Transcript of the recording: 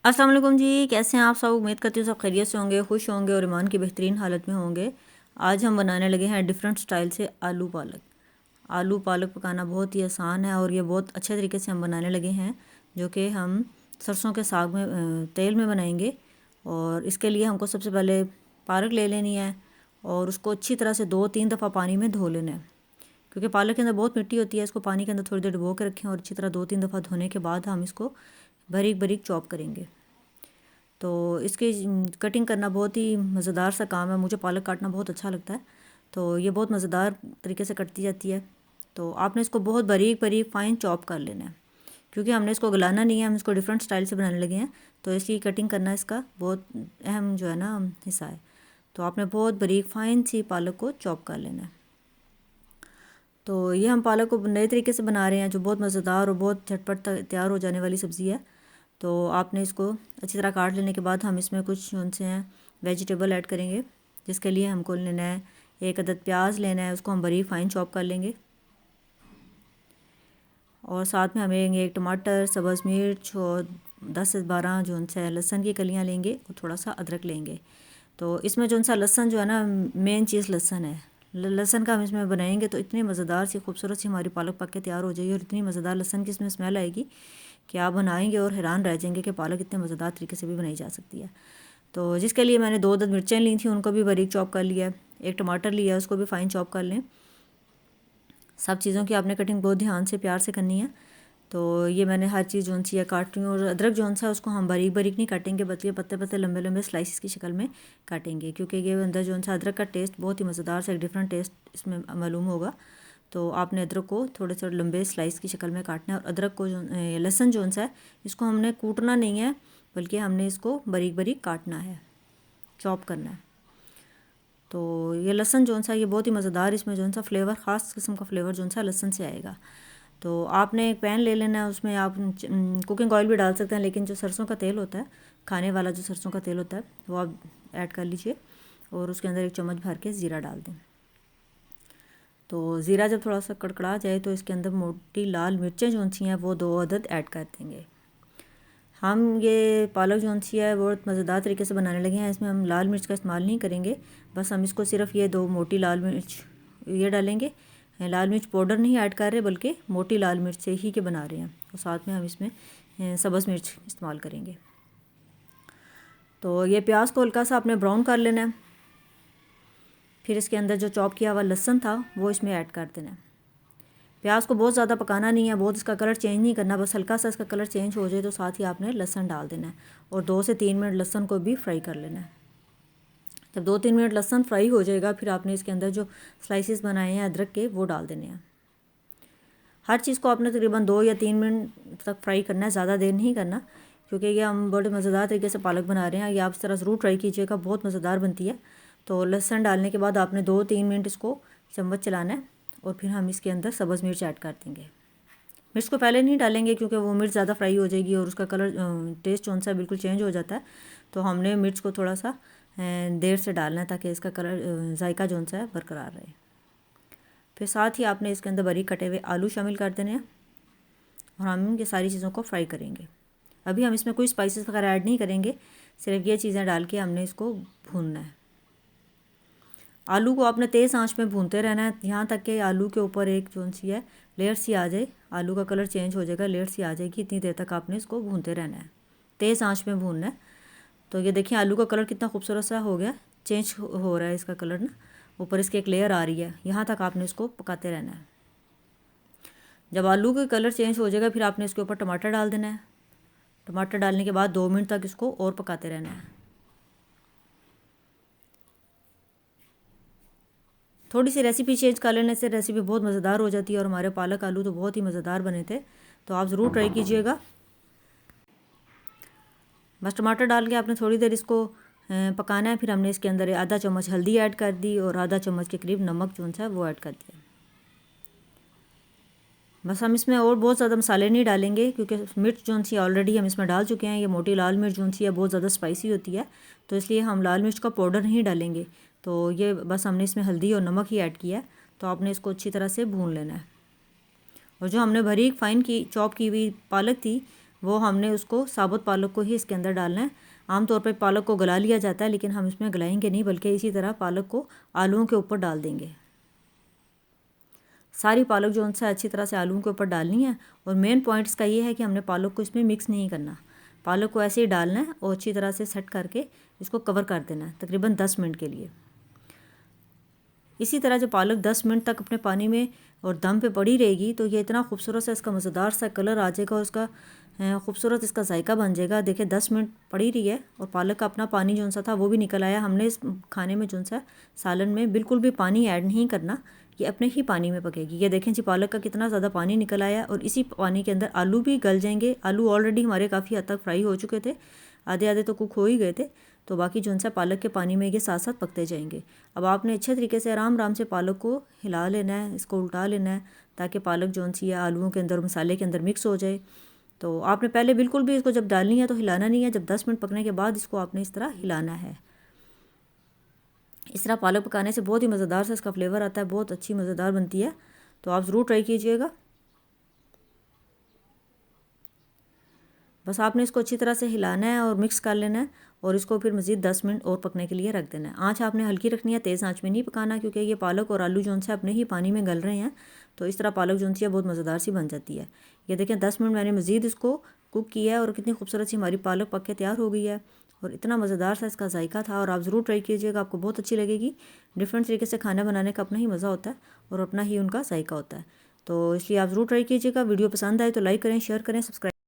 अस्सलाम वालेकुम जी, कैसे हैं आप सब। उम्मीद करती हूँ सब खैरियत से होंगे, खुश होंगे और ईमान की बेहतरीन हालत में होंगे। आज हम बनाने लगे हैं डिफरेंट स्टाइल से आलू पालक। आलू पालक पकाना बहुत ही आसान है और ये बहुत अच्छे तरीके से हम बनाने लगे हैं, जो कि हम सरसों के साग में तेल में बनाएंगे। और इसके लिए हमको सबसे पहले पालक ले लेनी है और उसको अच्छी तरह से 2-3 दफ़ा पानी में धो लेना है, क्योंकि पालक के अंदर बहुत मिट्टी होती है। इसको पानी के अंदर थोड़ी देर डुबो के रखें और अच्छी तरह 2-3 दफ़ा धोने के बाद हम इसको बारीक बारीक चॉप करेंगे। तो इसकी कटिंग करना बहुत ही मज़ेदार सा काम है। मुझे पालक काटना बहुत अच्छा लगता है, तो ये बहुत मज़ेदार तरीके से कटती जाती है। तो आपने इसको बहुत बारीक बारीक फ़ाइन चॉप कर लेना है, क्योंकि हमने इसको गलाना नहीं है, हम इसको डिफरेंट स्टाइल से बनाने लगे हैं। तो इसकी कटिंग करना इसका बहुत अहम जो है ना हिस्सा है। तो आपने बहुत बारीक फ़ाइन सी पालक को चॉप कर लेना है। तो ये हम पालक को नए तरीके से बना रहे हैं, जो बहुत मज़ेदार और बहुत झटपट तैयार हो जाने वाली सब्ज़ी है। तो आपने इसको अच्छी तरह काट लेने के बाद हम इसमें कुछ उनसे हैं वेजिटेबल ऐड करेंगे, जिसके लिए हमको लेना है 1 अदद प्याज लेना है, उसको हम बारीक फ़ाइन चॉप कर लेंगे। और साथ में हमें लेंगे 1 टमाटर, सब्ज़ मिर्च और 10 से 12 जो उनसे लहसुन की कलियाँ लेंगे और थोड़ा सा अदरक लेंगे। तो इसमें जो उनसा लहसुन जो है ना, मेन चीज़ लहसुन है। लहसुन का हम इसमें बनाएंगे तो इतनी मज़ेदार सी खूबसूरत सी हमारी पालक पक के तैयार हो जाएगी और इतनी मज़ेदार लहसुन की इसमें स्मेल आएगी कि आप बनाएंगे और हैरान रह जाएंगे कि पालक इतने मज़ेदार तरीके से भी बनाई जा सकती है। तो जिसके लिए मैंने 2 अदद मिर्चें ली थी, उनको भी बारीक चॉप कर लिया। 1 टमाटर लिया, उसको भी फ़ाइन चॉप कर लें। सब चीज़ों की आपने कटिंग बहुत ध्यान से प्यार से करनी है। तो ये मैंने हर चीज़ जोन सी है काट रही हूँ। और अदरक जोन सा उसको हम बारीक बारीक नहीं काटेंगे, बल्कि पत्ते पत्ते लंबे लंबे स्लाइसिस की शक्ल में काटेंगे, क्योंकि ये अंदर जोन सा अदरक का टेस्ट बहुत ही मज़ेदार सा एक डिफरेंट टेस्ट इसमें मालूम होगा। तो आपने अदरक को थोड़े थोड़े लंबे स्लाइस की शक्ल में काटना है। और अदरक को जो लहसुन जोन सा है, इसको हमने कूटना नहीं है, बल्कि हमने इसको बारीक बारीक काटना है, चॉप करना है। तो ये लहसुन जोन सा ये बहुत ही मज़ेदार, इसमें जोन सा फ्लेवर ख़ास किस्म का फ्लेवर जोन सा लहसुन से आएगा। तो आपने एक पैन ले लेना है, उसमें आप कुकिंग ऑयल भी डाल सकते हैं, लेकिन जो सरसों का तेल होता है, खाने वाला जो सरसों का तेल होता है, वो आप ऐड कर लीजिए और उसके अंदर 1 चम्मच भर के ज़ीरा डाल दें। तो ज़ीरा जब थोड़ा सा कड़कड़ा जाए तो इसके अंदर मोटी लाल मिर्चें जो सी हैं वो 2 अदद ऐड कर देंगे। हम ये पालक जो सी है बहुत मज़ेदार तरीके से बनाने लगे हैं। इसमें हम लाल मिर्च का इस्तेमाल नहीं करेंगे, बस हम इसको सिर्फ ये 2 मोटी लाल मिर्च ये डालेंगे। लाल मिर्च पाउडर नहीं ऐड कर रहे, बल्कि मोटी लाल मिर्च से ही के बना रहे हैं। और साथ में हम इसमें सब्ज़ मिर्च इस्तेमाल करेंगे। तो ये प्याज को हल्का सा आपने ब्राउन कर लेना है। फिर इसके अंदर जो चॉप किया हुआ लहसुन था वो इसमें ऐड कर देना है। प्याज को बहुत ज़्यादा पकाना नहीं है, बहुत इसका कलर चेंज नहीं करना, बस हल्का सा इसका कलर चेंज हो जाए तो साथ ही आपने लहसुन डाल देना है और 2 से 3 मिनट लहसुन को भी फ्राई कर लेना है। जब 2-3 मिनट लहसुन फ्राई हो जाएगा, फिर आपने इसके अंदर जो स्लाइसिस बनाए हैं अदरक के वो डाल देने हैं। हर चीज़ को आपने तकरीबन 2 या 3 मिनट तक फ्राई करना है, ज़्यादा देर नहीं करना, क्योंकि ये हम बड़े मज़ेदार तरीके से पालक बना रहे हैं। ये आप इस तरह ज़रूर ट्राई कीजिएगा, बहुत मज़ेदार बनती है। तो लहसुन डालने के बाद आपने 2-3 मिनट इसको चम्मच चलाना है और फिर हम इसके अंदर सब्ज़ मिर्च ऐड कर देंगे। मिर्च को पहले नहीं डालेंगे, क्योंकि वो मिर्च ज़्यादा फ्राई हो जाएगी और उसका कलर टेस्ट कौन सा बिल्कुल चेंज हो जाता है। तो हमने मिर्च को थोड़ा सा देर से डालना है, ताकि इसका कलर जायका जो सा है बरकरार रहे। फिर साथ ही आपने इसके अंदर बारीक कटे हुए आलू शामिल कर देने हैं और हम ये सारी चीज़ों को फ्राई करेंगे। अभी हम इसमें कोई स्पाइसेस वगैरह ऐड नहीं करेंगे, सिर्फ ये चीज़ें डाल के हमने इसको भूनना है। आलू को आपने तेज़ आंच में भूनते रहना है, यहाँ तक कि आलू के ऊपर एक जो सी है लेयर सी आ जाए, आलू का कलर चेंज हो जाएगा, लेयर सी आ जाएगी, इतनी देर तक आपने इसको भूनते रहना है, तेज़ आंच में भूनना है। तो ये देखिए आलू का कलर कितना खूबसूरत सा हो गया, चेंज हो रहा है इसका कलर ना, ऊपर इसकी एक लेयर आ रही है, यहाँ तक आपने इसको पकाते रहना है। जब आलू का कलर चेंज हो जाएगा, फिर आपने इसके ऊपर टमाटर डाल देना है। टमाटर डालने के बाद 2 मिनट तक इसको और पकाते रहना है। थोड़ी सी रेसिपी चेंज कर लेने से रेसिपी बहुत मज़ेदार हो जाती है और हमारे पालक आलू तो बहुत ही मज़ेदार बने थे। तो आप ज़रूर ट्राई कीजिएगा। बस टमाटर डाल के आपने थोड़ी देर इसको पकाना है। फिर हमने इसके अंदर आधा चम्मच हल्दी ऐड कर दी और आधा चम्मच के करीब नमक जो सा है वो ऐड कर दिया। बस हम इसमें और बहुत ज़्यादा मसाले नहीं डालेंगे, क्योंकि मिर्च जो सी ऑलरेडी हम इसमें डाल चुके हैं। ये मोटी लाल मिर्च जो सी है बहुत ज़्यादा स्पाइसी होती है, तो इसलिए हम लाल मिर्च का पाउडर नहीं डालेंगे। तो ये बस हमने इसमें हल्दी और नमक ही ऐड किया है। तो आपने इसको अच्छी तरह से भून लेना है। और जो हमने बारीक फ़ाइन की चॉप की हुई पालक थी वो हमने उसको साबुत पालक को ही इसके अंदर डालना है। आमतौर पर पालक को गला लिया जाता है, लेकिन हम इसमें गलाएंगे नहीं, बल्कि इसी तरह पालक को आलूओं के ऊपर डाल देंगे। सारी पालक जो उनसे अच्छी तरह से आलूओं के ऊपर डालनी है। और मेन पॉइंट इसका ये है कि हमने पालक को इसमें मिक्स नहीं करना, पालक को ऐसे ही डालना है और अच्छी तरह से सेट करके इसको कवर कर देना है तकरीबन 10 मिनट के लिए। इसी तरह जब पालक 10 मिनट तक अपने पानी में और दम पे पड़ी रहेगी तो ये इतना खूबसूरत सा इसका मज़ेदार सा कलर आ जाएगा और उसका खूबसूरत इसका जायका बन जाएगा। देखिए 10 मिनट पड़ी रही है और पालक का अपना पानी जो सा था वो भी निकल आया। हमने इस खाने में जो सा सालन में बिल्कुल भी पानी ऐड नहीं करना, ये अपने ही पानी में पकेगी। ये देखें जी पालक का कितना ज़्यादा पानी निकल आया और इसी पानी के अंदर आलू भी गल जाएंगे। आलू ऑलरेडी हमारे काफ़ी हद तक फ्राई हो चुके थे, आधे आधे तो कुक हो ही गए थे, तो बाकी जो सा पालक के पानी में ये साथ साथ पकते जाएंगे। अब आपने अच्छे तरीके से आराम आराम से पालक को हिला लेना है, इसको उल्टा लेना है ताकि पालक जो सी है आलूओं के अंदर मसाले के अंदर मिक्स हो जाए। तो आपने पहले बिल्कुल भी इसको जब डालनी है तो हिलाना नहीं है, जब 10 मिनट पकने के बाद इसको आपने इस तरह हिलाना है। इस तरह पालक पकाने से बहुत ही मज़ेदार सा इसका फ्लेवर आता है, बहुत अच्छी मज़ेदार बनती है। तो आप ज़रूर ट्राई कीजिएगा। बस आपने इसको अच्छी तरह से हिलाना है और मिक्स कर लेना है और इसको फिर मज़ीद 10 मिनट और पकने के लिए रख देना है। आँच आपने हल्की रखनी है, तेज़ आँच में नहीं पकाना, क्योंकि ये पालक और आलू जो से अपने ही पानी में गल रहे हैं। तो इस तरह पालक जो सी है बहुत मज़ेदार सी बन जाती है। ये देखें 10 मिनट मैंने मज़ीद इसको कुक किया है और कितनी खूबसूरत सी हमारी पालक पक के तैयार हो गई है और इतना मज़ेदार सा इसका जायका था। और आप ज़रूर ट्राई कीजिएगा, आपको बहुत अच्छी लगेगी। डिफरेंट तरीके से खाना बनाने का अपना ही मज़ा होता है और अपना ही उनका जायका होता है। तो इसलिए आप ज़रूर ट्राई कीजिएगा। वीडियो पसंद आए तो लाइक करें, शेयर करें, सब्सक्राइब